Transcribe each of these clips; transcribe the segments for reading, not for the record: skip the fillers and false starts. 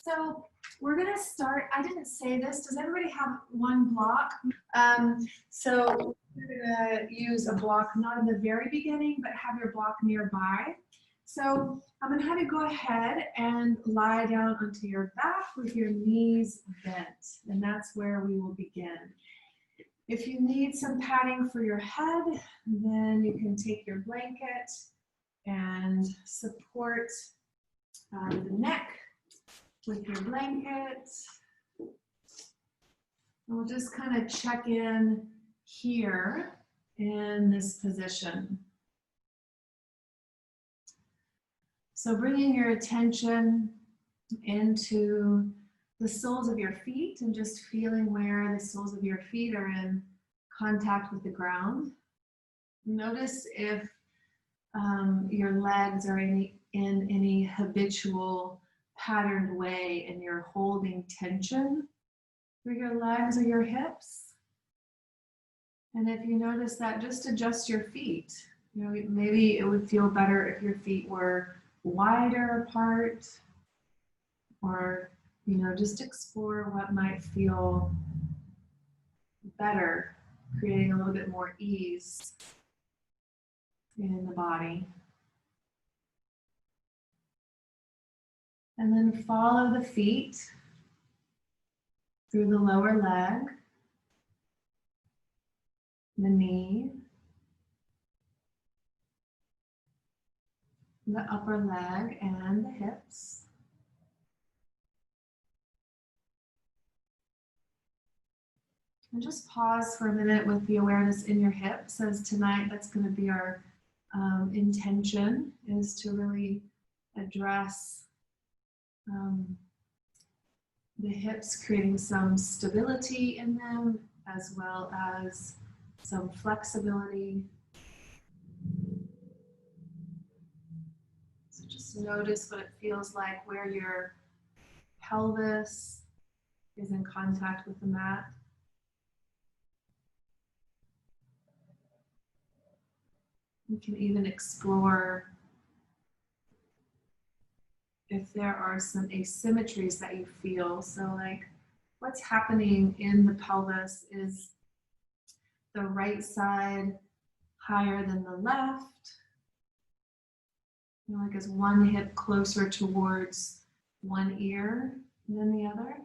So we're going to start. I didn't say this. Does everybody have one block? So we're going to use a block not in the very beginning, but have your block nearby. So I'm going to have you go ahead and lie down onto your back with your knees bent. And that's where we will begin. If you need some padding for your head, then you can take your blanket and support the neck with your blanket. And we'll just kind of check in here in this position. So bringing your attention into the soles of your feet and just feeling where the soles of your feet are in contact with the ground. Notice if your legs are in any habitual patterned way and you're holding tension through your legs or your hips. And if you notice that, just adjust your feet. You know, maybe it would feel better if your feet were wider apart, or you know, just explore what might feel better, creating a little bit more ease in the body. And then follow the feet through the lower leg, the knee, the upper leg, and the hips. And just pause for a minute with the awareness in your hips, as tonight that's going to be our intention, is to really address the hips, creating some stability in them as well as some flexibility. So just notice what it feels like where your pelvis is in contact with the mat. You can even explore if there are some asymmetries that you feel. So like what's happening in the pelvis, is the right side higher than the left? You know, like is one hip closer towards one ear than the other?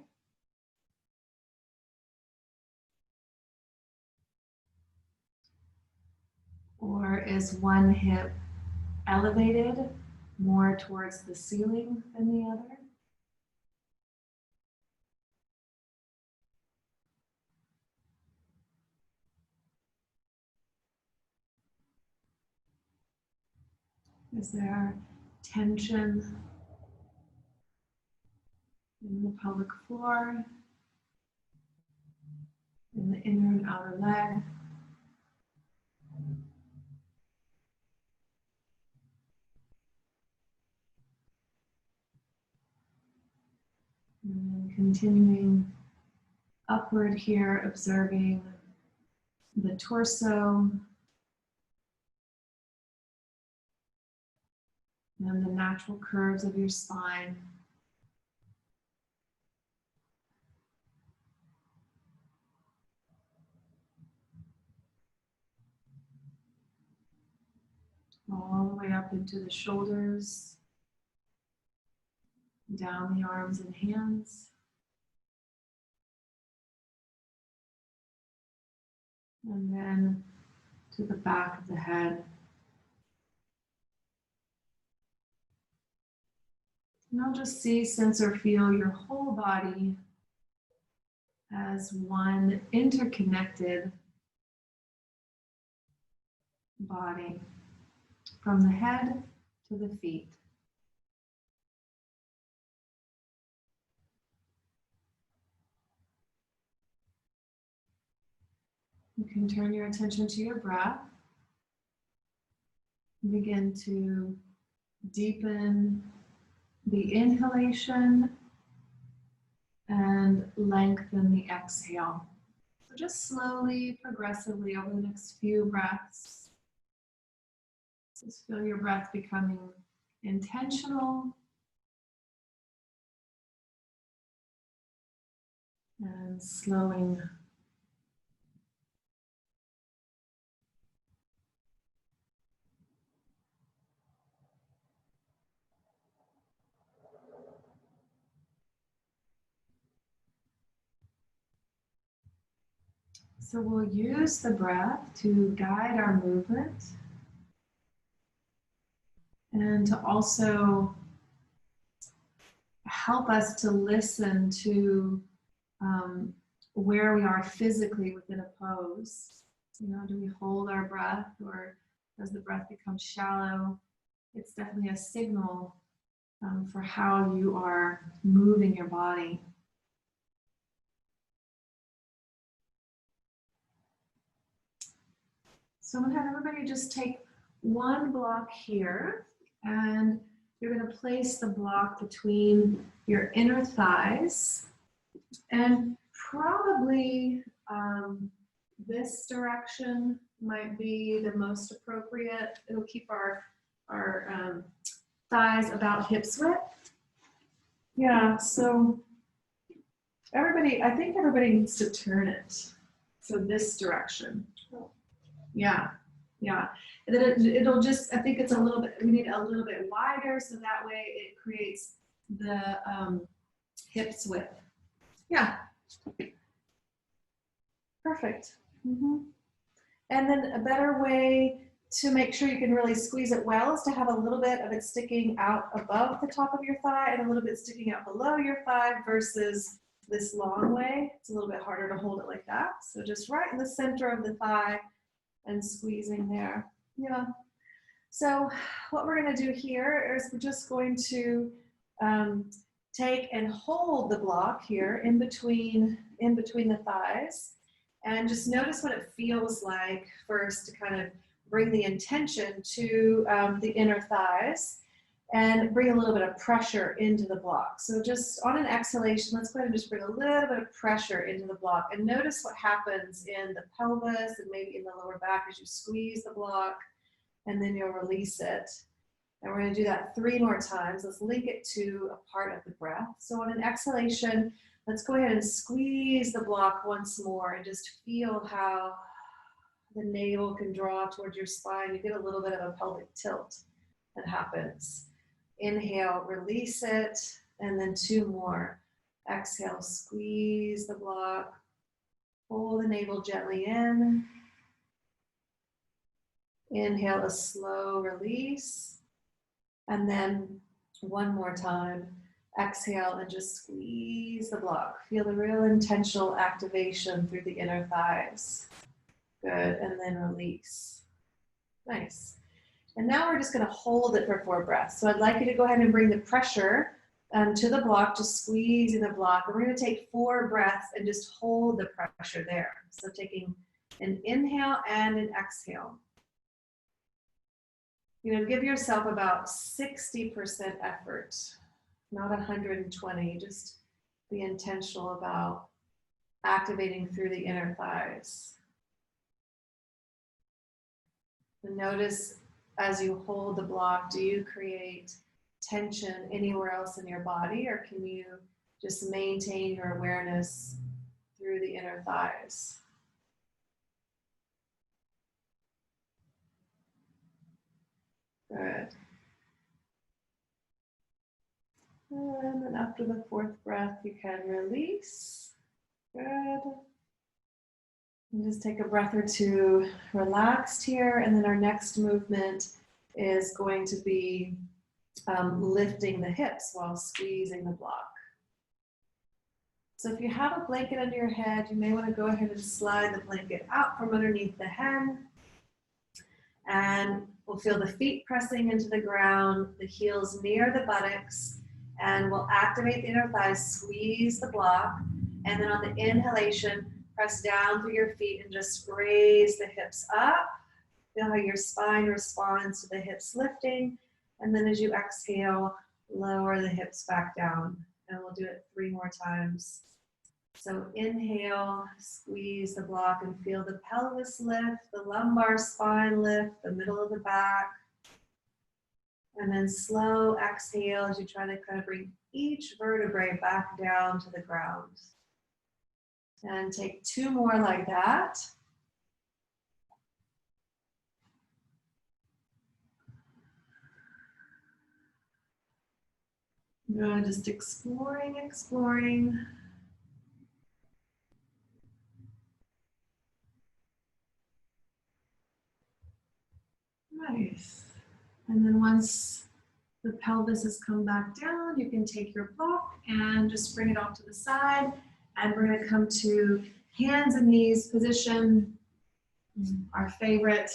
Or is one hip elevated more towards the ceiling than the other? Is there tension in the pelvic floor, in the inner and outer leg? And then continuing upward here, observing the torso and the natural curves of your spine. All the way up into the shoulders, down the arms and hands. And then to the back of the head. Now just see, sense, or feel your whole body as one interconnected body, from the head to the feet. You can turn your attention to your breath. Begin to deepen the inhalation and lengthen the exhale. So just slowly, progressively over the next few breaths, just feel your breath becoming intentional And slowing. So we'll use the breath to guide our movement and to also help us to listen to where we are physically within a pose. You know, do we hold our breath or does the breath become shallow? It's definitely a signal for how you are moving your body. So I'm going to have everybody just take one block here, and you're going to place the block between your inner thighs, and probably this direction might be the most appropriate. It'll keep our thighs about hips width. Yeah, so I think everybody needs to turn it. So this direction. Yeah, yeah. And then it'll just, I think it's a little bit, we need a little bit wider so that way it creates the hips width. Yeah. Perfect. And then a better way to make sure you can really squeeze it well is to have a little bit of it sticking out above the top of your thigh and a little bit sticking out below your thigh versus this long way. It's a little bit harder to hold it like that. So just right in the center of the thigh and squeezing there. Yeah. So what we're going to do here is we're just going to take and hold the block here in between the thighs, and just notice what it feels like first to kind of bring the intention to the inner thighs and bring a little bit of pressure into the block. So just on an exhalation, let's go ahead and just bring a little bit of pressure into the block and notice what happens in the pelvis and maybe in the lower back as you squeeze the block, and then you'll release it. And we're going to do that 3 more times. Let's link it to a part of the breath. So on an exhalation, let's go ahead and squeeze the block once more and just feel how the navel can draw towards your spine. You get a little bit of a pelvic tilt that happens. Inhale, release it, and then 2 more. Exhale, squeeze the block. Pull the navel gently in. Inhale, a slow release. And then 1 more time. Exhale and just squeeze the block. Feel the real intentional activation through the inner thighs. Good, and then release. Nice. And now we're just going to hold it for 4 breaths. So I'd like you to go ahead and bring the pressure to the block, just squeezing the block. And we're going to take 4 breaths and just hold the pressure there. So taking an inhale and an exhale. You know, give yourself about 60% effort, not 120. Just be intentional about activating through the inner thighs. And notice as you hold the block, do you create tension anywhere else in your body, or can you just maintain your awareness through the inner thighs? Good. And then after the 4th breath, you can release. Good. And just take a breath or 2 relaxed here. And then our next movement is going to be lifting the hips while squeezing the block. So if you have a blanket under your head, you may want to go ahead and slide the blanket out from underneath the head. And we'll feel the feet pressing into the ground, the heels near the buttocks, and we'll activate the inner thighs, squeeze the block, and then on the inhalation, press down through your feet and just raise the hips up. Feel how your spine responds to the hips lifting, and then as you exhale, lower the hips back down. And we'll do it 3 more times. So inhale, squeeze the block and feel the pelvis lift, the lumbar spine lift, the middle of the back. And then slow exhale as you try to kind of bring each vertebrae back down to the ground. And take 2 more like that. Good, just exploring, exploring. Nice. And then once the pelvis has come back down, you can take your block and just bring it off to the side. And we're gonna come to hands and knees position, our favorite,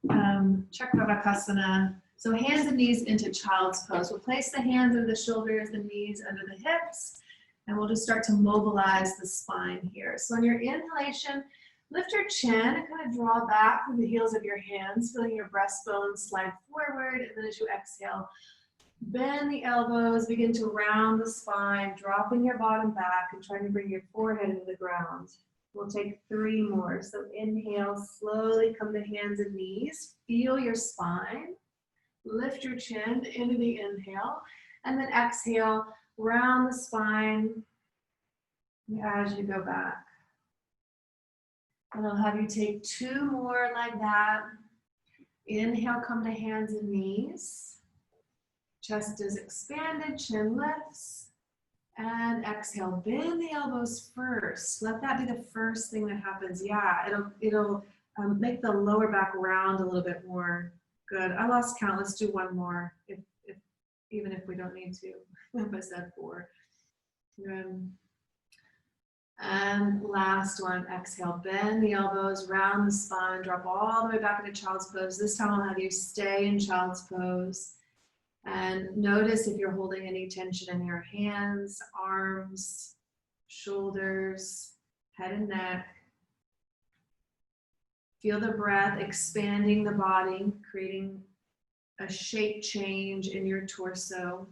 Chakravakasana. So hands and knees into child's pose. We'll place the hands under the shoulders, the knees under the hips, and we'll just start to mobilize the spine here. So on your inhalation, lift your chin and kind of draw back from the heels of your hands, feeling your breastbone slide forward. And then as you exhale, bend the elbows, begin to round the spine, dropping your bottom back and trying to bring your forehead into the ground. We'll take 3 more. So inhale, slowly come to hands and knees. Feel your spine. Lift your chin into the inhale. And then exhale, round the spine as you go back. And I'll have you take 2 more like that. Inhale, come to hands and knees. Chest is expanded, chin lifts. And exhale, bend the elbows first. Let that be the first thing that happens. Yeah, it'll make the lower back round a little bit more. Good. I lost count. Let's do 1 more, even if we don't need to. If I said 4. Good. And last one, exhale, bend the elbows, round the spine, drop all the way back into child's pose. This time I'll have you stay in child's pose. And notice if you're holding any tension in your hands, arms, shoulders, head and neck. Feel the breath expanding the body, creating a shape change in your torso.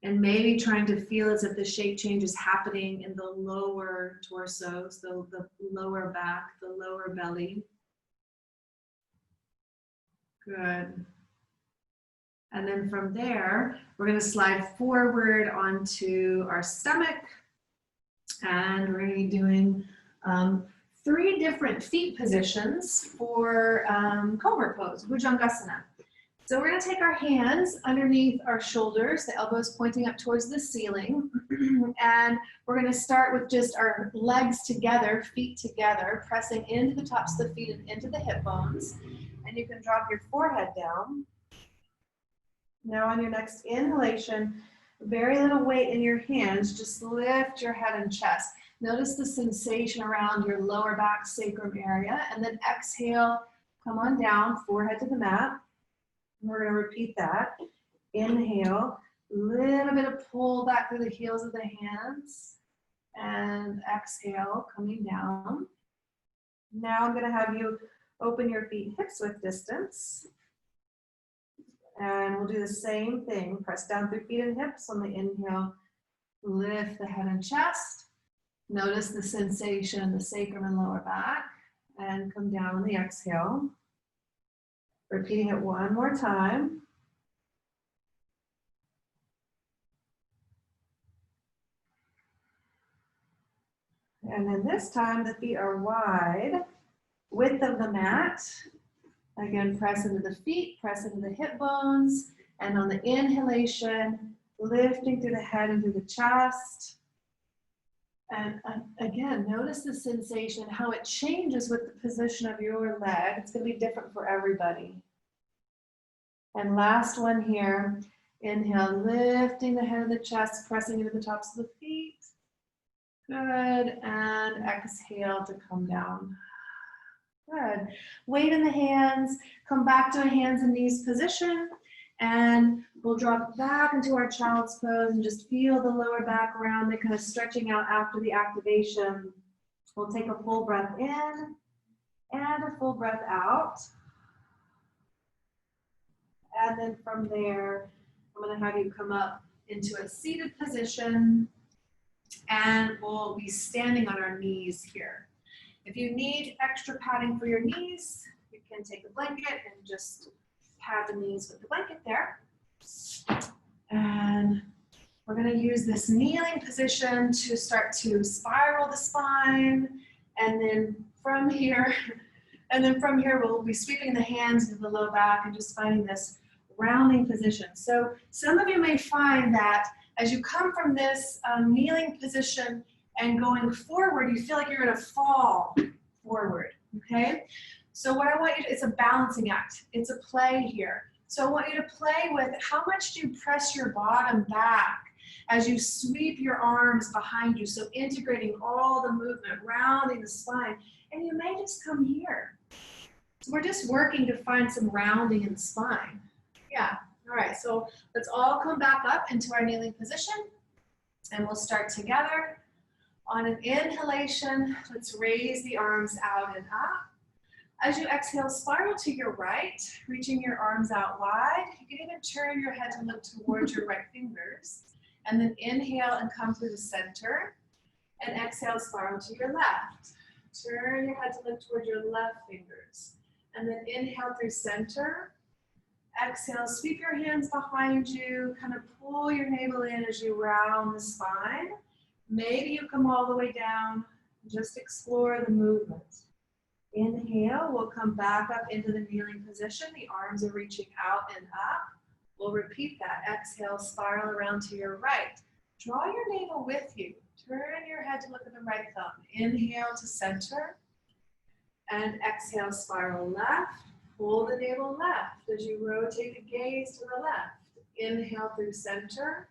And maybe trying to feel as if the shape change is happening in the lower torso, so the lower back, the lower belly. Good. And then from there, we're going to slide forward onto our stomach. And we're going to be doing 3 different feet positions for cobra pose, Bhujangasana. So we're going to take our hands underneath our shoulders, the elbows pointing up towards the ceiling. And we're going to start with just our legs together, feet together, pressing into the tops of the feet and into the hip bones. And you can drop your forehead down. Now on your next inhalation, very little weight in your hands, just lift your head and chest. Notice the sensation around your lower back sacrum area, and then exhale, come on down, forehead to the mat. And we're gonna repeat that. Inhale, little bit of pull back through the heels of the hands, and exhale, coming down. Now I'm gonna have you open your feet hips width distance. And we'll do the same thing. Press down through feet and hips on the inhale. Lift the head and chest. Notice the sensation in the sacrum and lower back. And come down on the exhale. Repeating it 1 more time. And then this time the feet are wide. Width of the mat. Again, press into the feet, press into the hip bones, and on the inhalation, lifting through the head and through the chest. And again, notice the sensation, how it changes with the position of your leg. It's going to be different for everybody. And last one here, inhale, lifting the head of the chest, pressing into the tops of the feet. Good, and exhale to come down. Good. Weight in the hands, come back to a hands and knees position, and we'll drop back into our child's pose and just feel the lower back round and kind of stretching out after the activation. We'll take a full breath in and a full breath out. And then from there, I'm going to have you come up into a seated position, and we'll be standing on our knees here. If you need extra padding for your knees, you can take a blanket and just pad the knees with the blanket there. And We're going to use this kneeling position to start to spiral the spine. And then from here, we'll be sweeping the hands into the low back and just finding this rounding position. So some of you may find that as you come from this kneeling position and going forward, you feel like you're going to fall forward, okay? So what I want you to, it's a balancing act. It's a play here. So I want you to play with how much do you press your bottom back as you sweep your arms behind you. So integrating all the movement, rounding the spine, and you may just come here. So we're just working to find some rounding in the spine. Yeah, all right, so let's all come back up into our kneeling position, and we'll start together. On an inhalation, let's raise the arms out and up. As you exhale, spiral to your right, reaching your arms out wide. You can even turn your head to look towards your right fingers. And then inhale and come through the center. And exhale, spiral to your left. Turn your head to look towards your left fingers. And then inhale through center. Exhale, sweep your hands behind you. Kind of pull your navel in as you round the spine. Maybe you come all the way down. Just explore the movement. Inhale, we'll come back up into the kneeling position. The arms are reaching out and up. We'll repeat that. Exhale, spiral around to your right. Draw your navel with you. Turn your head to look at the right thumb. Inhale to center. And exhale, spiral left. Pull the navel left as you rotate the gaze to the left. Inhale through center.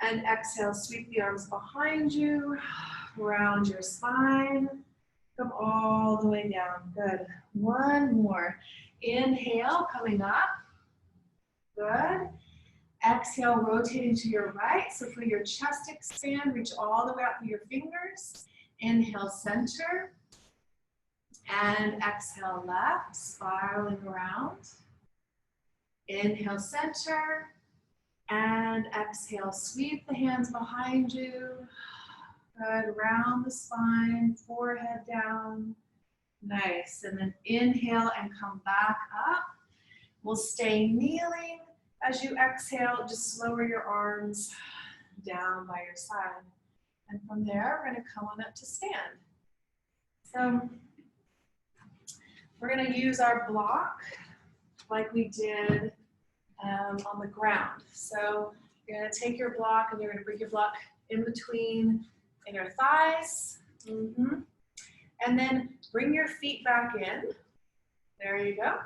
And exhale, sweep the arms behind you. Round your spine. Come all the way down. Good. One more. Inhale, coming up. Good. Exhale, rotating to your right. So for your chest expand, reach all the way up with your fingers. Inhale, center. And exhale, left, spiraling around. Inhale, center. And exhale, sweep the hands behind you. Good, round the spine, forehead down. Nice, and then inhale and come back up. We'll stay kneeling. As you exhale, just lower your arms down by your side. And from there, we're gonna come on up to stand. So we're gonna use our block like we did on the ground. So you're gonna take your block and you're gonna bring your block in between inner thighs. And then bring your feet back in. There you go.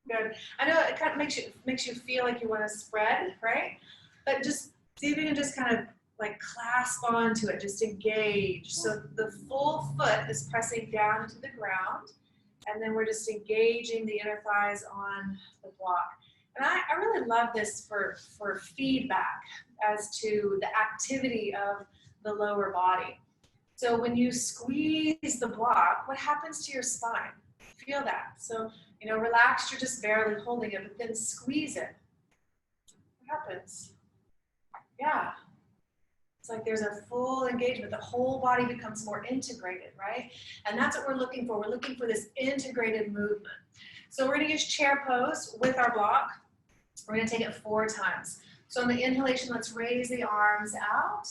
Good. I know it kind of makes you feel like you want to spread, right? But just see if you can just kind of like clasp onto it, just engage. So the full foot is pressing down into the ground, and then we're just engaging the inner thighs on the block. And I really love this for feedback as to the activity of the lower body. So when you squeeze the block, what happens to your spine? Feel that. So, you know, relaxed, you're just barely holding it, but then squeeze it. What happens? Yeah. It's like there's a full engagement. The whole body becomes more integrated, right? And that's what we're looking for. We're looking for this integrated movement. So we're going to use chair pose with our block. We're going to take it 4 times. So on the inhalation, let's raise the arms out.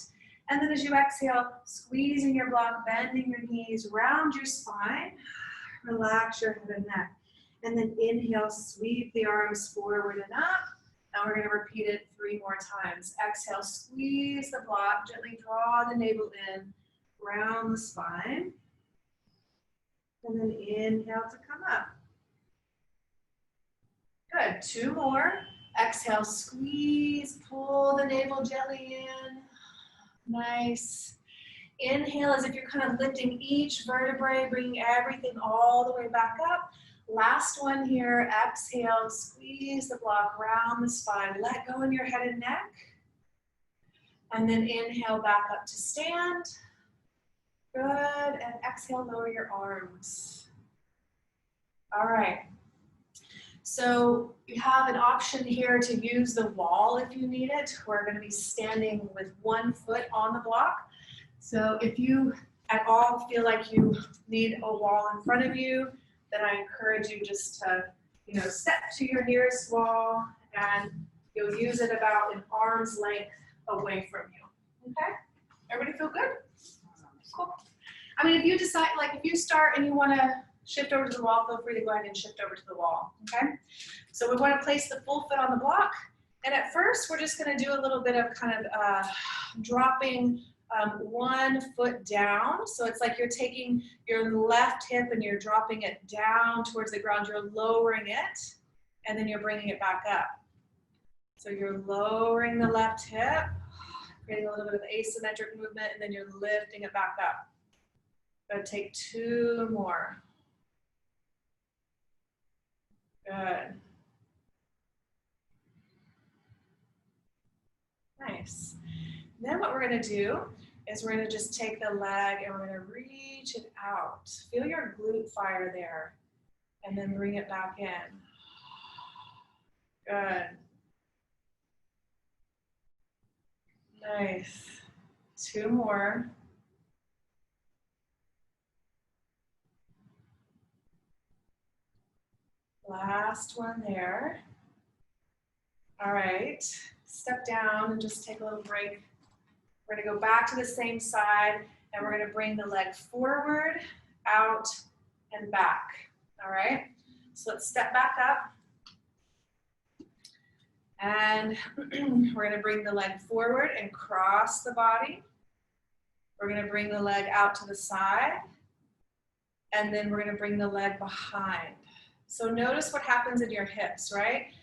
And then as you exhale, squeezing your block, bending your knees, round your spine, relax your head and neck. And then inhale, sweep the arms forward and up. And we're going to repeat it 3 more times. Exhale, squeeze the block, gently draw the navel in, round the spine. And then inhale to come up. Good, 2 more. Exhale, squeeze, pull the navel gently in. Nice. Inhale as if you're kind of lifting each vertebrae, bringing everything all the way back up. Last one here. Exhale, squeeze the block, round the spine. Let go in your head and neck. And then inhale back up to stand. Good. And exhale, lower your arms. All right. So you have an option here to use the wall if you need it. We're going to be standing with 1 foot on the block. So if you at all feel like you need a wall in front of you, then I encourage you just to, step to your nearest wall and You'll use it about an arm's length away from you. Okay? Everybody feel good? Cool. I mean, if you decide, like if you start and you want to shift over to the wall, feel free to go ahead and shift over to the wall. Okay? So we want to place the full foot on the block. And at first, we're just going to do a little bit of kind of dropping one foot down. So it's like you're taking your left hip and you're dropping it down towards the ground. You're lowering it, and then you're bringing it back up. So you're lowering the left hip, creating a little bit of asymmetric movement, and then you're lifting it back up. Gotta take 2 more. Good. Nice. Then what we're gonna do is we're gonna just take the leg and we're gonna reach it out. Feel your glute fire there, and then bring it back in. Good. Nice. 2 more. Last one there. All right. Step down and just take a little break. We're going to go back to the same side, and we're going to bring the leg forward, out, and back. All right. So let's step back up. And we're going to bring the leg forward and cross the body. We're going to bring the leg out to the side. And then we're going to bring the leg behind. So notice what happens in your hips, right?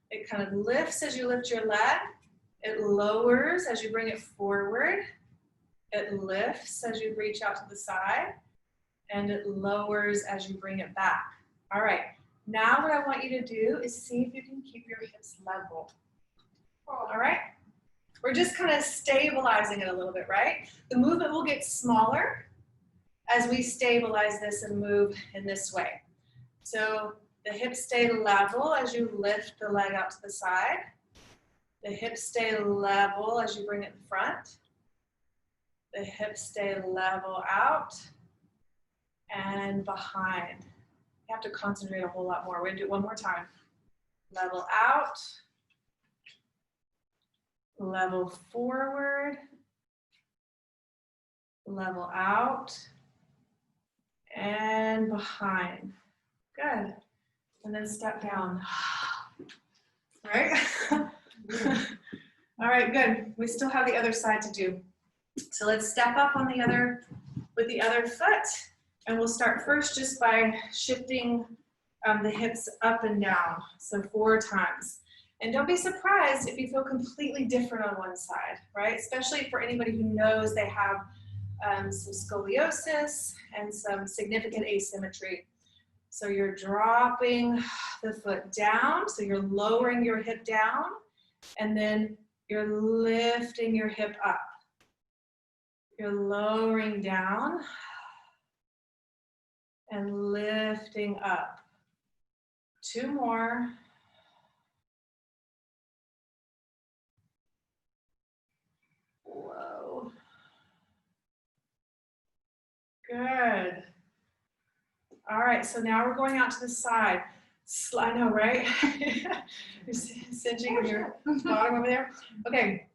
It kind of lifts as you lift your leg. It lowers as you bring it forward. It lifts as you reach out to the side. And it lowers as you bring it back. All right. Now what I want you to do is see if you can keep your hips level. All right? We're just kind of stabilizing it a little bit, right? The movement will get smaller as we stabilize this and move in this way. So the hips stay level as you lift the leg out to the side. The hips stay level as you bring it in front. The hips stay level out and behind. You have to concentrate a whole lot more. We're gonna do it one more time. Level out, level forward, level out, and behind. Good. And then step down. All right? All right, good. We still have the other side to do. So let's step up on the other, with the other foot. And we'll start first just by shifting the hips up and down. So 4 times. And don't be surprised if you feel completely different on one side, right? Especially for anybody who knows they have some scoliosis and some significant asymmetry. So you're dropping the foot down. So you're lowering your hip down. And then you're lifting your hip up. You're lowering down and lifting up. 2 more. Whoa. Good. All right, so now we're going out to the side. I know, right? You're cinching your bottom over there. Okay,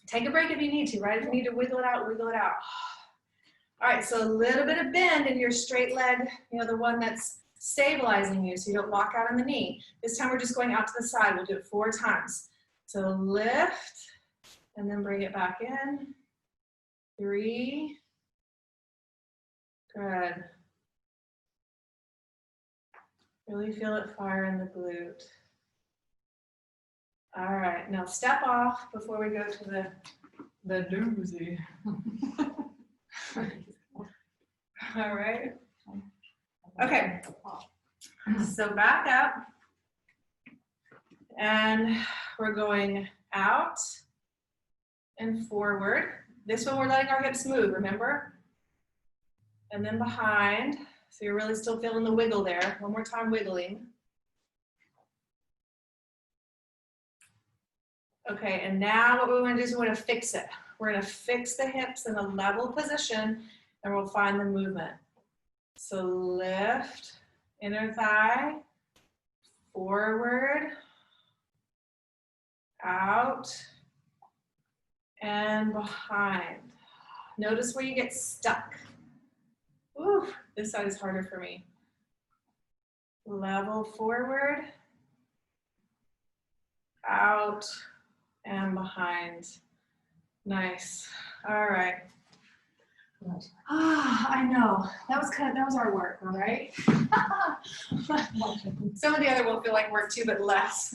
take a break if you need to, right? If you need to wiggle it out, wiggle it out. All right, so a little bit of bend in your straight leg, you know, the one that's stabilizing you so you don't lock out on the knee. This time we're just going out to the side. We'll do it 4 times. So lift and then bring it back in. 3. Good. Really feel it fire in the glute. All right, now step off before we go to the doozy. All right. Okay. So back up. And we're going out and forward. This one we're letting our hips move, remember? And then behind. So you're really still feeling the wiggle there. One more time wiggling. Okay, and now what we want to do is we want to fix it. We're going to fix the hips in a level position and we'll find the movement. So lift, inner thigh, forward, out, and behind. Notice where you get stuck. Ooh, this side is harder for me. Level forward, out, and behind. Nice. All right. Ah, I know. That was our work, all right? Some of the other will feel like work too, but less.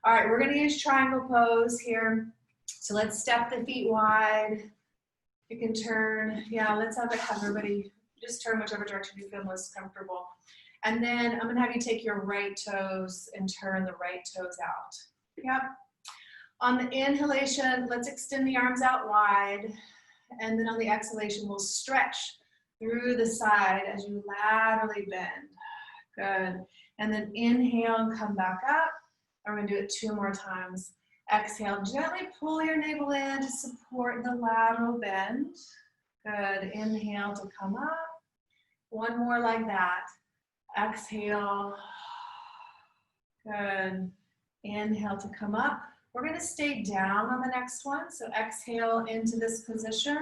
All right, we're gonna use triangle pose here. So let's step the feet wide. You can turn, yeah, let's have everybody just turn whichever direction you feel most comfortable. And then I'm gonna have you take your right toes and turn the right toes out. Yep. On the inhalation, let's extend the arms out wide. And then on the exhalation, we'll stretch through the side as you laterally bend. Good. And then inhale and come back up. We're gonna do it 2 more times. Exhale, gently pull your navel in to support the lateral bend. Good. Inhale to come up. 1 more like that. Exhale. Good. Inhale to come up. We're going to stay down on the next one. So exhale into this position.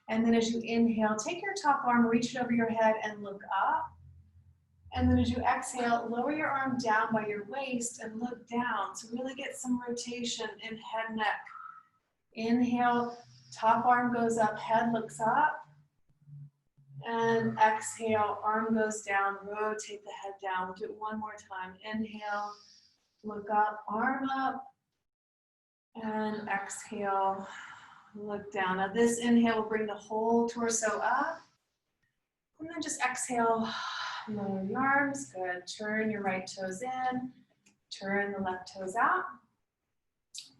And then as you inhale, take your top arm, reach it over your head and look up. And then as you exhale, lower your arm down by your waist and look down. So really get some rotation in head, neck. Inhale, top arm goes up, head looks up. And exhale, arm goes down, rotate the head down. We'll do it 1 more time. Inhale, look up, arm up. And exhale, look down. Now this inhale will bring the whole torso up. And then just exhale, lower your arms. Good. Turn your right toes in. Turn the left toes out.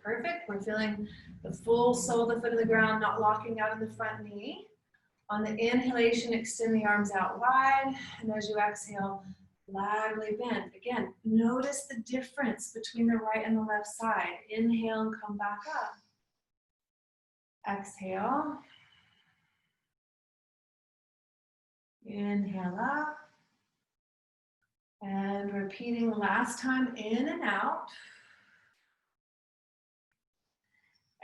Perfect. We're feeling the full sole of the foot of the ground, not locking out in the front knee. On the inhalation, extend the arms out wide. And as you exhale, laterally bend. Again, notice the difference between the right and the left side. Inhale and come back up. Exhale. Inhale up. And repeating last time, in and out.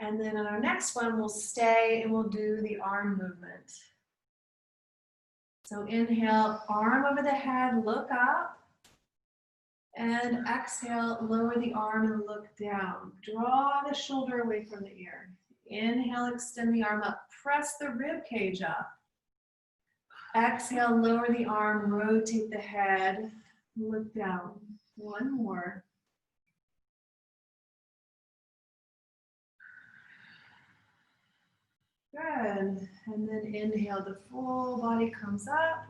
And then on our next one, we'll stay and we'll do the arm movement. So inhale, arm over the head, look up. And exhale, lower the arm and look down. Draw the shoulder away from the ear. Inhale, extend the arm up. Press the rib cage up. Exhale, lower the arm, rotate the head, look down. 1 more. Good. And then inhale, the full body comes up.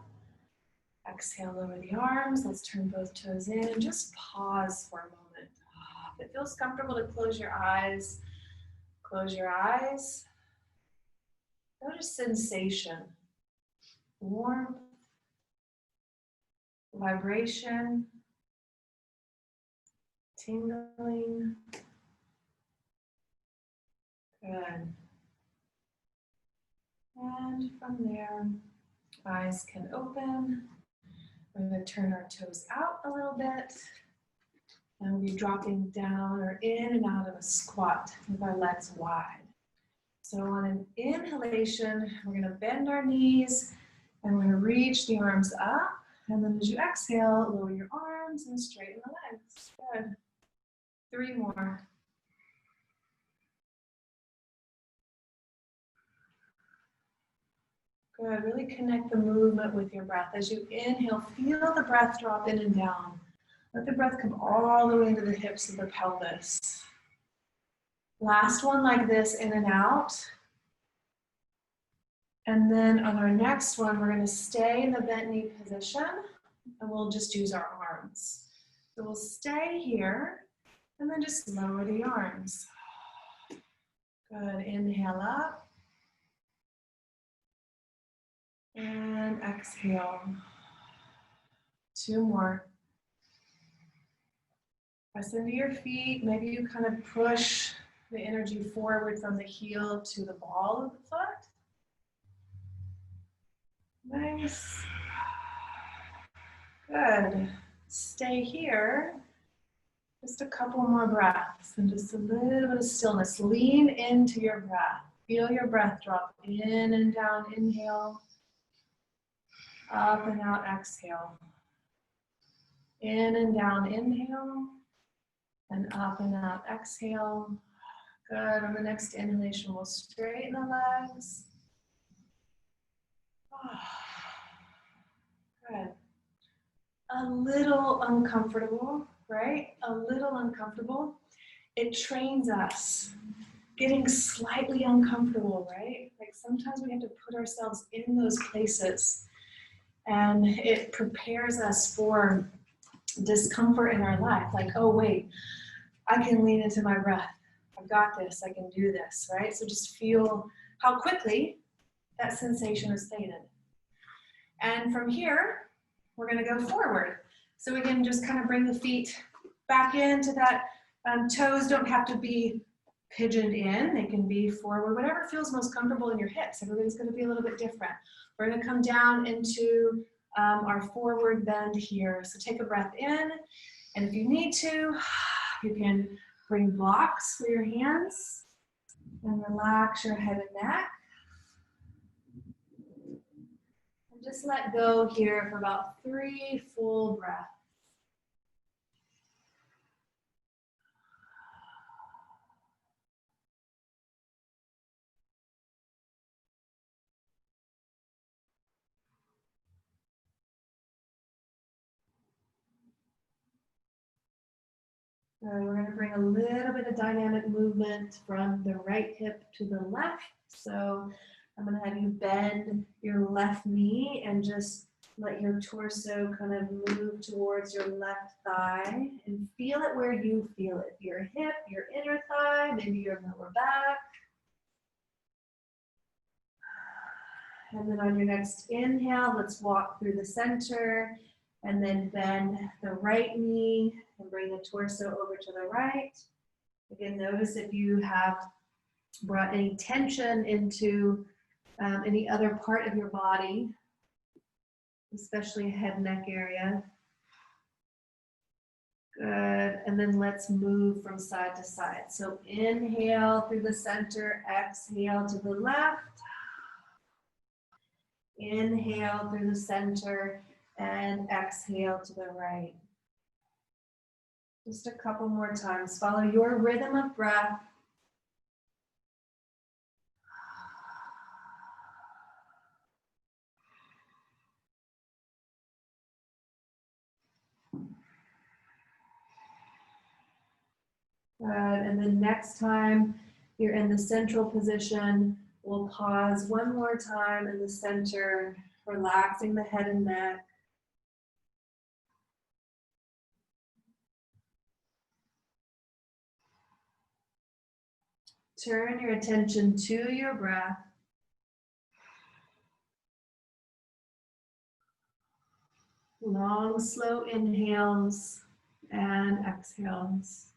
Exhale, lower the arms. Let's turn both toes in. Just pause for a moment. If it feels comfortable to close your eyes, close your eyes. Notice sensation, warmth, vibration, tingling. Good. And from there, eyes can open. We're going to turn our toes out a little bit. And we'll be dropping down or in and out of a squat with our legs wide. So on an inhalation, we're going to bend our knees and we're going to reach the arms up. And then as you exhale, lower your arms and straighten the legs. Good. 3 more. Good. Really connect the movement with your breath. As you inhale, feel the breath drop in and down. Let the breath come all the way into the hips of the pelvis. Last one like this, in and out. And then on our next one, we're going to stay in the bent knee position and we'll just use our arms. So we'll stay here and then just lower the arms. Good. Inhale up. And exhale. 2 more. Press into your feet. Maybe you kind of push the energy forward from the heel to the ball of the foot. Nice. Good. Stay here. Just a couple more breaths and just a little bit of stillness. Lean into your breath. Feel your breath drop in and down. Inhale. Up and out. Exhale. In and down. Inhale. And up and out. Exhale. Good. On the next inhalation, we'll straighten the legs. Good. A little uncomfortable, right? A little uncomfortable. It trains us. Getting slightly uncomfortable, right? Like sometimes we have to put ourselves in those places, and it prepares us for discomfort in our life. Like, oh wait, I can lean into my breath. I've got this, I can do this, right? So just feel how quickly that sensation is faded. And from here, we're gonna go forward. So we can just kind of bring the feet back into that. Toes don't have to be pigeoned in, they can be forward, whatever feels most comfortable in your hips. Everybody's gonna be a little bit different. We're gonna come down into our forward bend here. So take a breath in, and if you need to, you can bring blocks for your hands and relax your head and neck. And just let go here for about 3 full breaths. We're going to bring a little bit of dynamic movement from the right hip to the left. So I'm going to have you bend your left knee and just let your torso kind of move towards your left thigh and feel it where you feel it. Your hip, your inner thigh, maybe your lower back. And then on your next inhale, let's walk through the center and then bend the right knee and bring the torso over to the right. Again, notice if you have brought any tension into any other part of your body, especially head and neck area. Good, and then let's move from side to side. So inhale through the center, exhale to the left. Inhale through the center and exhale to the right. Just a couple more times. Follow your rhythm of breath. Good. And then next time you're in the central position, we'll pause one more time in the center, relaxing the head and neck. Turn your attention to your breath. Long, slow inhales and exhales.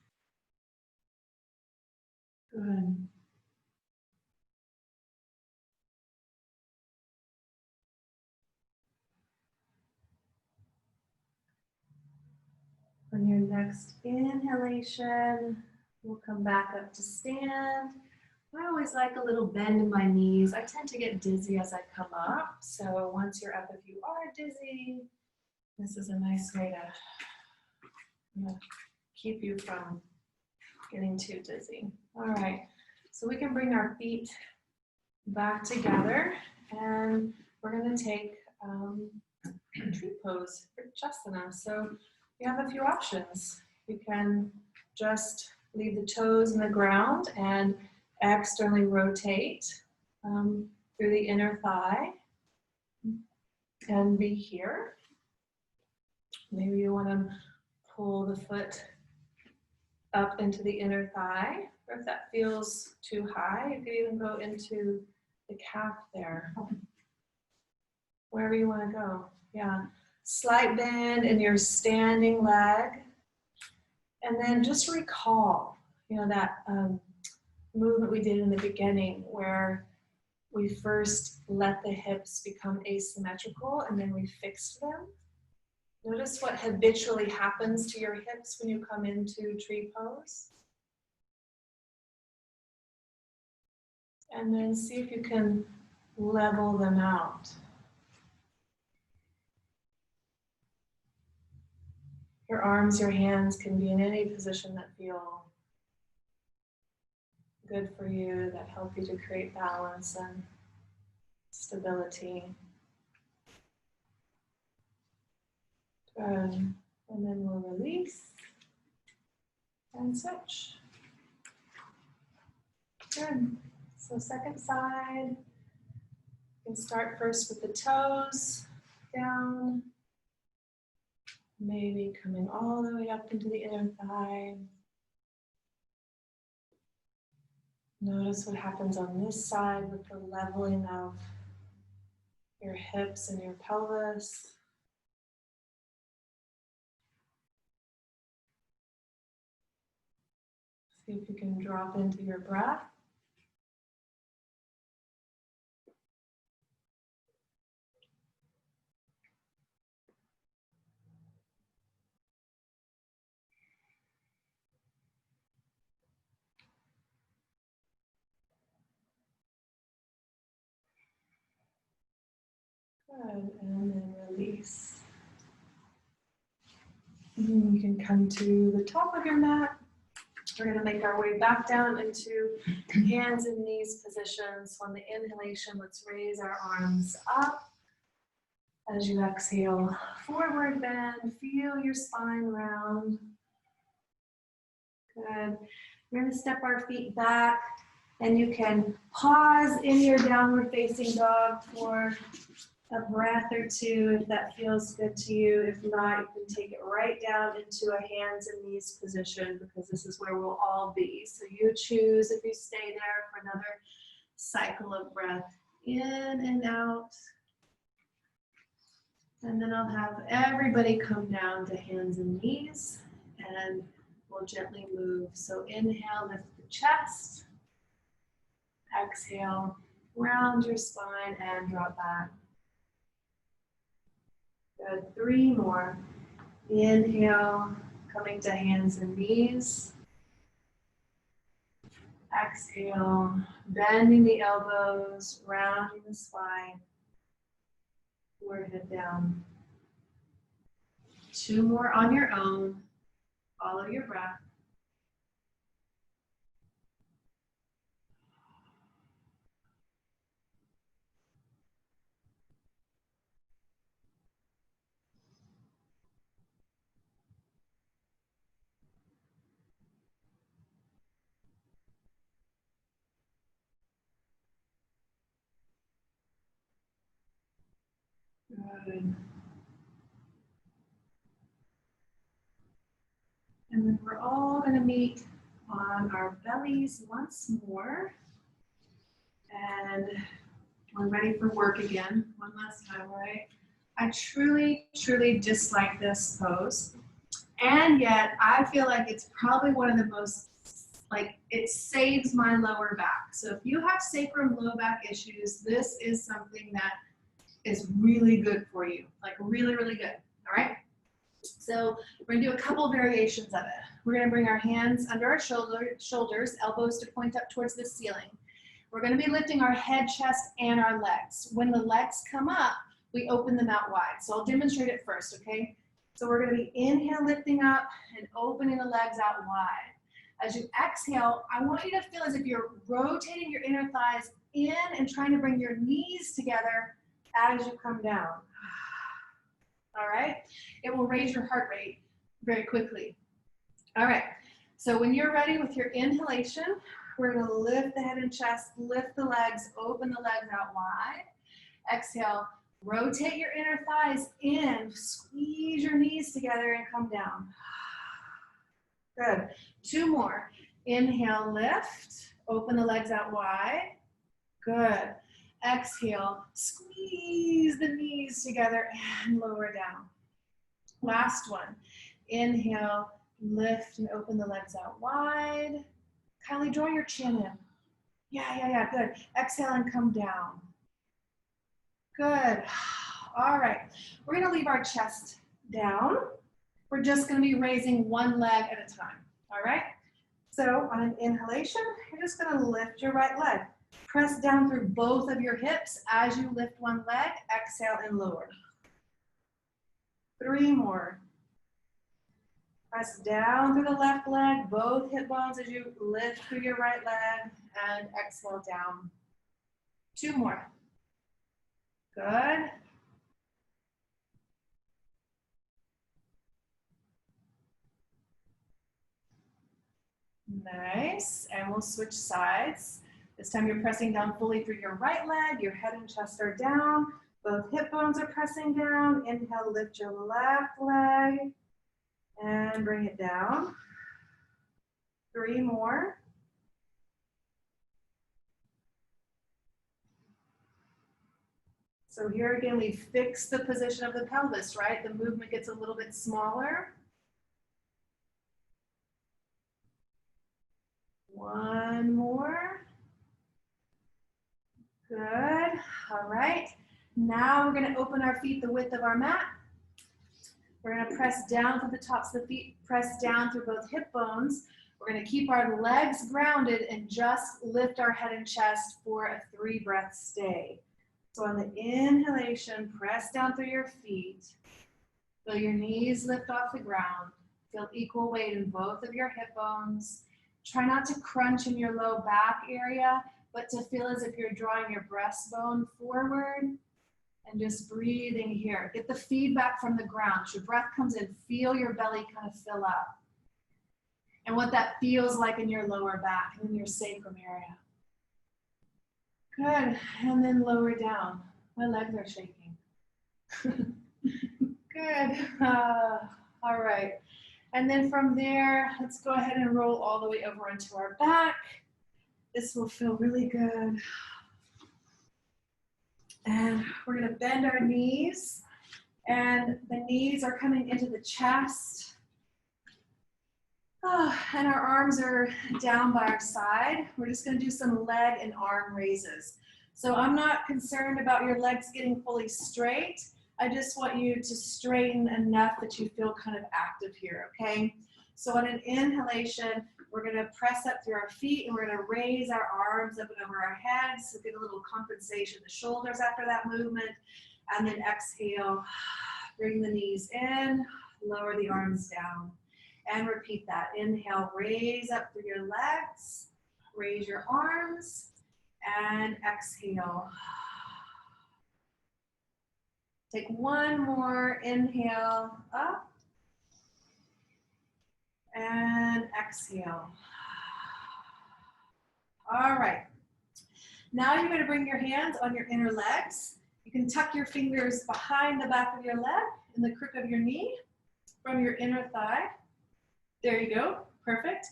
Good. On your next inhalation, we'll come back up to stand. I always like a little bend in my knees. I tend to get dizzy as I come up. So once you're up, if you are dizzy, this is a nice way to keep you from getting too dizzy. All right, so we can bring our feet back together and we're gonna take a tree pose for Chasana. So you have a few options. You can just leave the toes in the ground and externally rotate through the inner thigh and be here. Maybe you want to pull the foot up into the inner thigh, or if that feels too high, you could even go into the calf there. Wherever you want to go. Yeah. Slight bend in your standing leg. And then just recall, that movement we did in the beginning where we first let the hips become asymmetrical and then we fixed them. Notice what habitually happens to your hips when you come into tree pose. And then see if you can level them out. Your arms, your hands can be in any position that feel good for you, that help you to create balance and stability. Good. And then we'll release and switch. Good. So second side, you can start first with the toes down, maybe coming all the way up into the inner thigh. Notice what happens on this side with the leveling of your hips and your pelvis. See if you can drop into your breath. Good, and then release. And then you can come to the top of your mat. We're going to make our way back down into hands and knees positions. On the inhalation, let's raise our arms up. As you exhale, forward bend, feel your spine round. Good. We're going to step our feet back, and you can pause in your downward facing dog for a breath or two if that feels good to you. If not, you can take it right down into a hands and knees position, because this is where we'll all be. So you choose if you stay there for another cycle of breath in and out. And then I'll have everybody come down to hands and knees, and we'll gently move. So inhale, lift the chest. Exhale, round your spine and drop back. Good, 3 more. Inhale, coming to hands and knees. Exhale, bending the elbows, rounding the spine. Forehead down. 2 more on your own. Follow your breath. Good. And then we're all going to meet on our bellies once more. And we're ready for work again. One last time, right? I truly, truly dislike this pose. And yet, I feel like it's probably one of the most, like, it saves my lower back. So if you have sacrum low back issues, this is something that is really good for you. Like, really, really good. All right? So we're gonna do a couple variations of it. We're gonna bring our hands under our shoulders, elbows to point up towards the ceiling. We're gonna be lifting our head, chest, and our legs. When the legs come up, we open them out wide. So I'll demonstrate it first, okay? So we're gonna be inhale, lifting up, and opening the legs out wide. As you exhale, I want you to feel as if you're rotating your inner thighs in and trying to bring your knees together as you come down. All right, it will raise your heart rate very quickly. All right, so when you're ready with your inhalation, we're gonna lift the head and chest, lift the legs, open the legs out wide. Exhale, rotate your inner thighs in, squeeze your knees together and come down. Good, 2 more. Inhale, lift, open the legs out wide. Good. Exhale, squeeze the knees together and lower down. Last one. Inhale, lift and open the legs out wide. Kylie, draw your chin in. Yeah, good. Exhale and come down. Good. All right. We're going to leave our chest down. We're just going to be raising one leg at a time. All right? So on an inhalation, you're just going to lift your right leg. Press down through both of your hips as you lift one leg. Exhale and lower. 3 more. Press down through the left leg, both hip bones as you lift through your right leg, and exhale down. 2 more. Good. Nice. And we'll switch sides. This time you're pressing down fully through your right leg. Your head and chest are down. Both hip bones are pressing down. Inhale, lift your left leg and bring it down. 3 more. So here again, we fix the position of the pelvis, right? The movement gets a little bit smaller. 1 more. Good. All right. Now we're going to open our feet the width of our mat. We're going to press down through the tops of the feet, press down through both hip bones. We're going to keep our legs grounded and just lift our head and chest for a 3-breath stay. So on the inhalation, press down through your feet. Feel your knees lift off the ground. Feel equal weight in both of your hip bones. Try not to crunch in your low back area, but to feel as if you're drawing your breastbone forward and just breathing here. Get the feedback from the ground. As your breath comes in, feel your belly kind of fill up. And what that feels like in your lower back and in your sacrum area. Good, and then lower down. My legs are shaking. Good, all right. And then from there, let's go ahead and roll all the way over into our back. This will feel really good. And we're gonna bend our knees, and the knees are coming into the chest. And our arms are down by our side. We're just going to do some leg and arm raises. So I'm not concerned about your legs getting fully straight. I just want you to straighten enough that you feel kind of active here, okay? So on an inhalation, we're going to press up through our feet and we're going to raise our arms up and over our heads. So get a little compensation, the shoulders after that movement. And then exhale, bring the knees in, lower the arms down. And repeat that. Inhale, raise up through your legs, raise your arms, and exhale. Take 1 more, inhale, up, and exhale. All right. Now you're going to bring your hands on your inner legs. You can tuck your fingers behind the back of your leg in the crook of your knee from your inner thigh. There you go, perfect.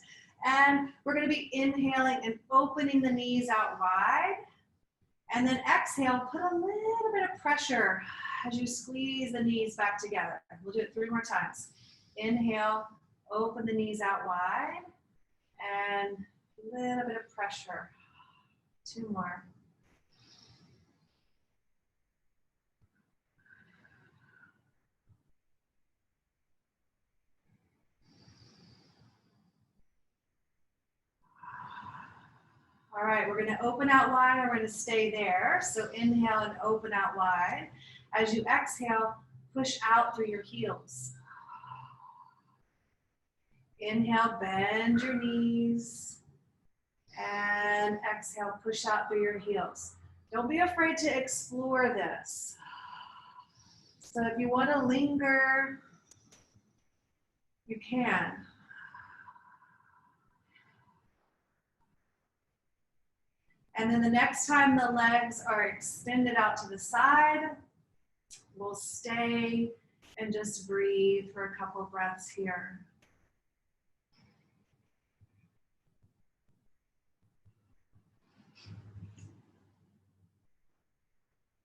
And we're gonna be inhaling and opening the knees out wide. And then exhale, put a little bit of pressure as you squeeze the knees back together. We'll do it 3 more times. Inhale, open the knees out wide. And a little bit of pressure. 2 more. All right, we're going to open out wide and we're going to stay there. So inhale and open out wide. As you exhale, push out through your heels. Inhale, bend your knees. And exhale, push out through your heels. Don't be afraid to explore this. So if you want to linger, you can. And then the next time the legs are extended out to the side, we'll stay and just breathe for a couple breaths here.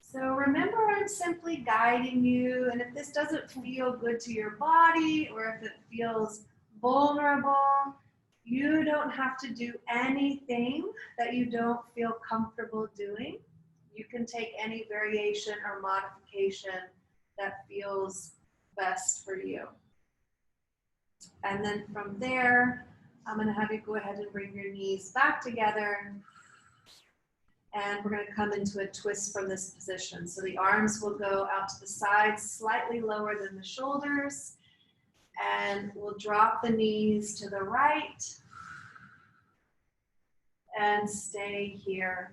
So remember, I'm simply guiding you, and if this doesn't feel good to your body or if it feels vulnerable, you don't have to do anything that you don't feel comfortable doing. You can take any variation or modification that feels best for you. And then from there, I'm going to have you go ahead and bring your knees back together. And we're going to come into a twist from this position. So the arms will go out to the sides, slightly lower than the shoulders. And we'll drop the knees to the right. And stay here.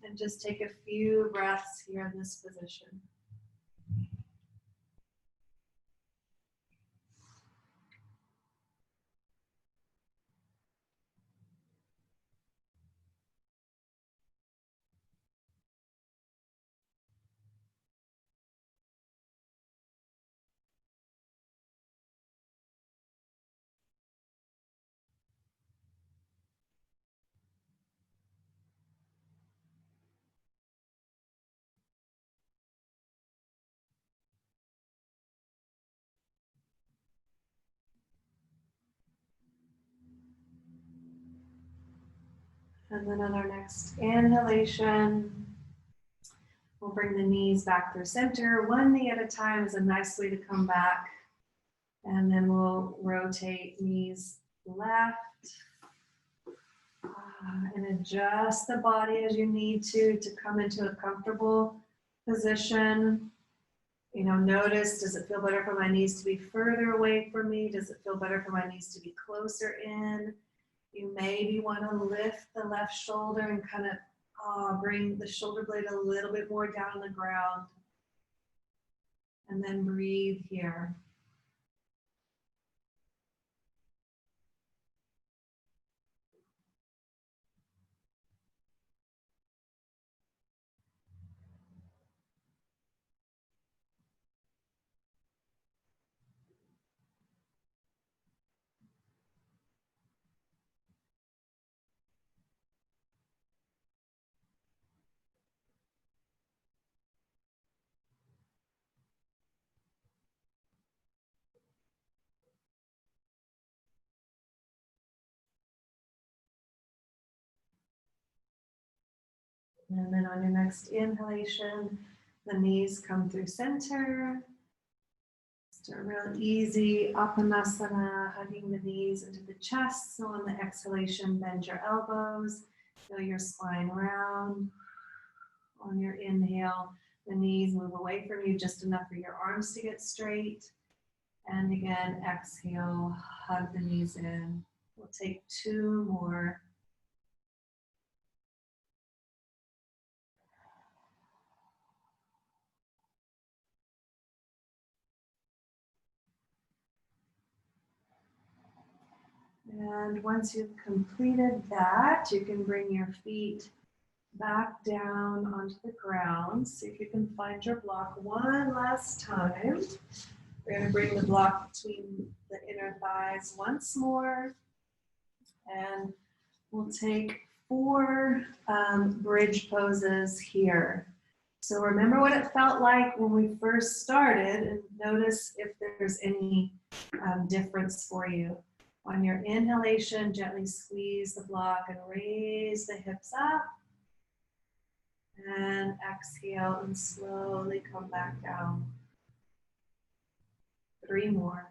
And just take a few breaths here in this position. And then on our next inhalation, we'll bring the knees back through center. One knee at a time is a nice way to come back. And then we'll rotate knees left. And adjust the body as you need to come into a comfortable position. You know, notice, does it feel better for my knees to be further away from me? Does it feel better for my knees to be closer in? You maybe want to lift the left shoulder and kind of bring the shoulder blade a little bit more down on the ground. And then breathe here. And then on your next inhalation, the knees come through center. Just a real easy Apanasana, hugging the knees into the chest. So on the exhalation, bend your elbows, feel your spine round. On your inhale, the knees move away from you just enough for your arms to get straight. And again, exhale, hug the knees in. We'll take 2 more. And once you've completed that, you can bring your feet back down onto the ground. See if you can find your block one last time. We're going to bring the block between the inner thighs once more. And we'll take 4 bridge poses here. So remember what it felt like when we first started, and notice if there's any difference for you. On your inhalation, gently squeeze the block and raise the hips up. And exhale and slowly come back down. 3 more.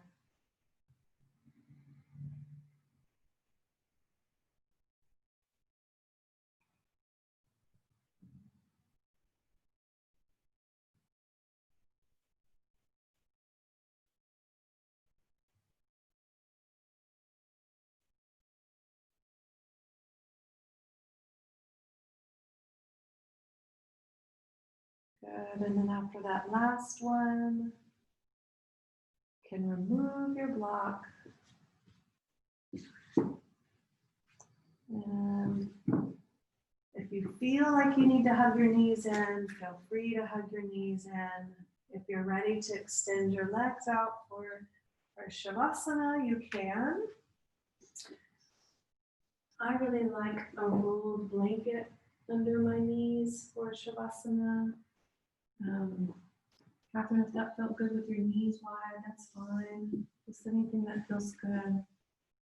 Good, and then after that last one, you can remove your block. And if you feel like you need to hug your knees in, feel free to hug your knees in. If you're ready to extend your legs out for Shavasana, you can. I really like a rolled blanket under my knees for Shavasana. Catherine, if that felt good with your knees wide, that's fine. Just anything that feels good.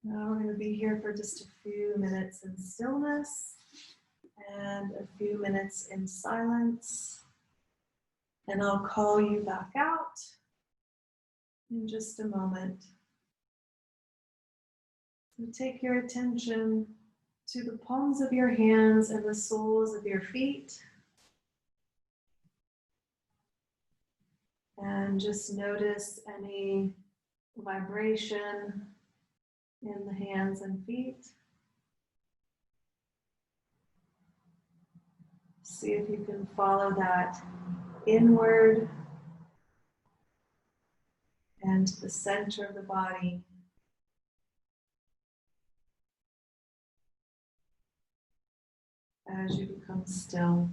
Now we're going to be here for just a few minutes in stillness and a few minutes in silence. And I'll call you back out. in just a moment. So take your attention to the palms of your hands and the soles of your feet. And just notice any vibration in the hands and feet. See if you can follow that inward and to the center of the body. As you become still.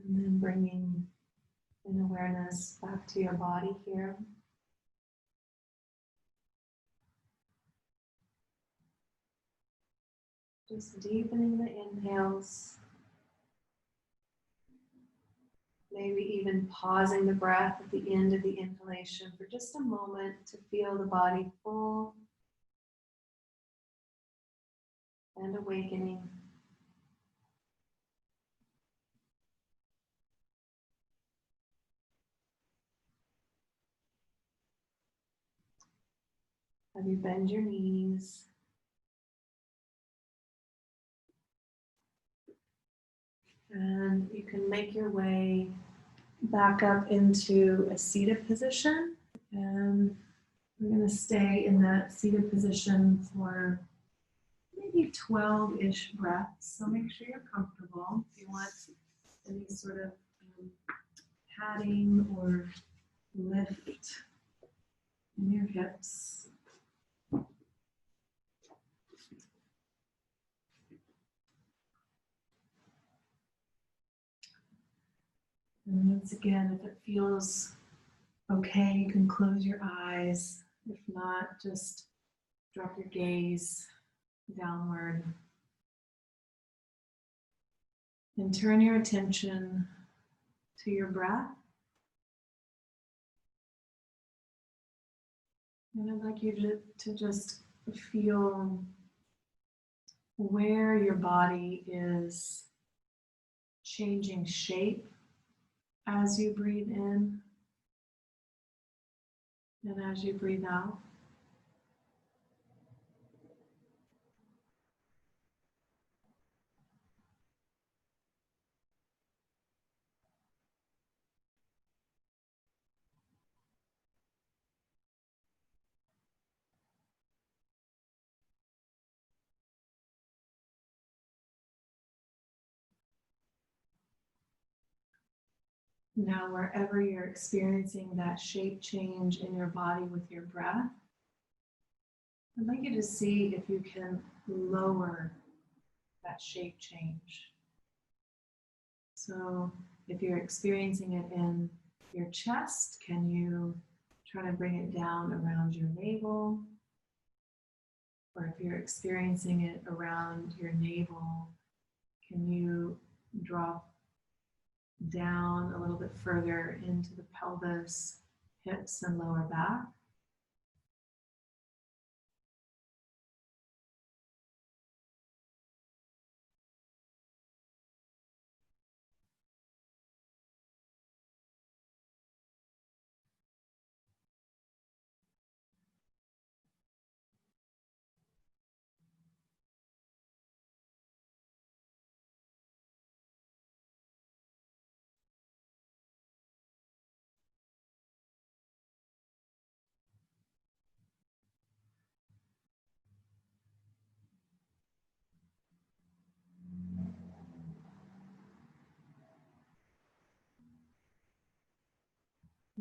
And then bringing an awareness back to your body here. Just deepening the inhales. Maybe even pausing the breath at the end of the inhalation for just a moment to feel the body full and awakening. Have you bend your knees? And you can make your way back up into a seated position. And we're going to stay in that seated position for maybe 12-ish breaths. So make sure you're comfortable. If you want any sort of padding or lift in your hips. And once again, if it feels okay, you can close your eyes. If not, just drop your gaze downward. And turn your attention to your breath. And I'd like you to just feel where your body is changing shape as you breathe in and as you breathe out. Now, wherever you're experiencing that shape change in your body with your breath, I'd like you to see if you can lower that shape change. So if you're experiencing it in your chest, can you try to bring it down around your navel? Or if you're experiencing it around your navel, can you drop down a little bit further into the pelvis, hips, and lower back?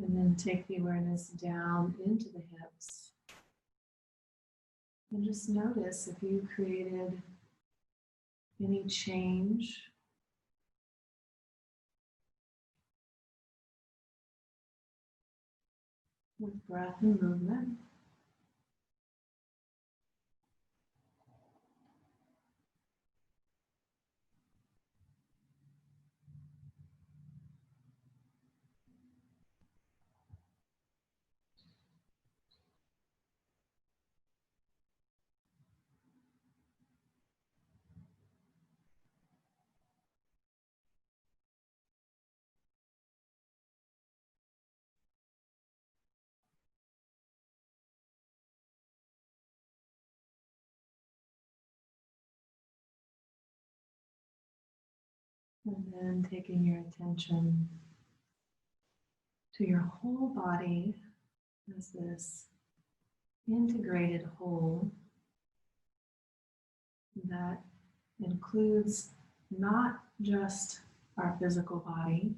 And then take the awareness down into the hips. And just notice if you created any change with breath and movement. And then taking your attention to your whole body as this integrated whole that includes not just our physical body,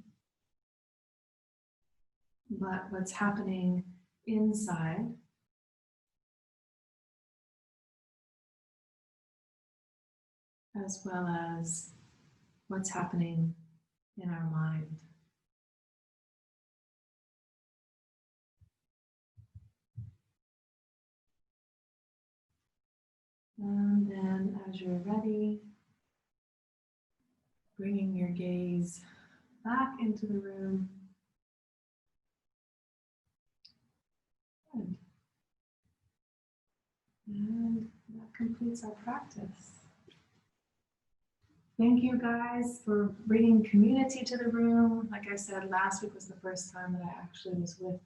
but what's happening inside, as well as what's happening in our mind. And then as you're ready, bringing your gaze back into the room. Good. And that completes our practice. Thank you guys for bringing community to the room. Like I said, last week was the first time that I actually was with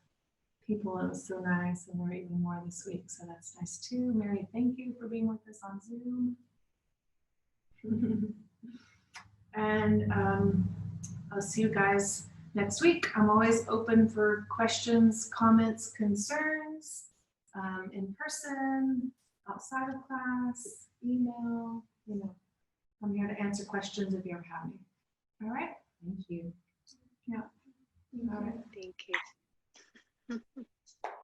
people. It was so nice, and there were even more this week, so that's nice too. Mary, thank you for being with us on Zoom. And I'll see you guys next week. I'm always open for questions, comments, concerns, in person, outside of class, email, you know. I'm here to answer questions if you ever have any. All right? Thank you. Yeah. All right. Thank you.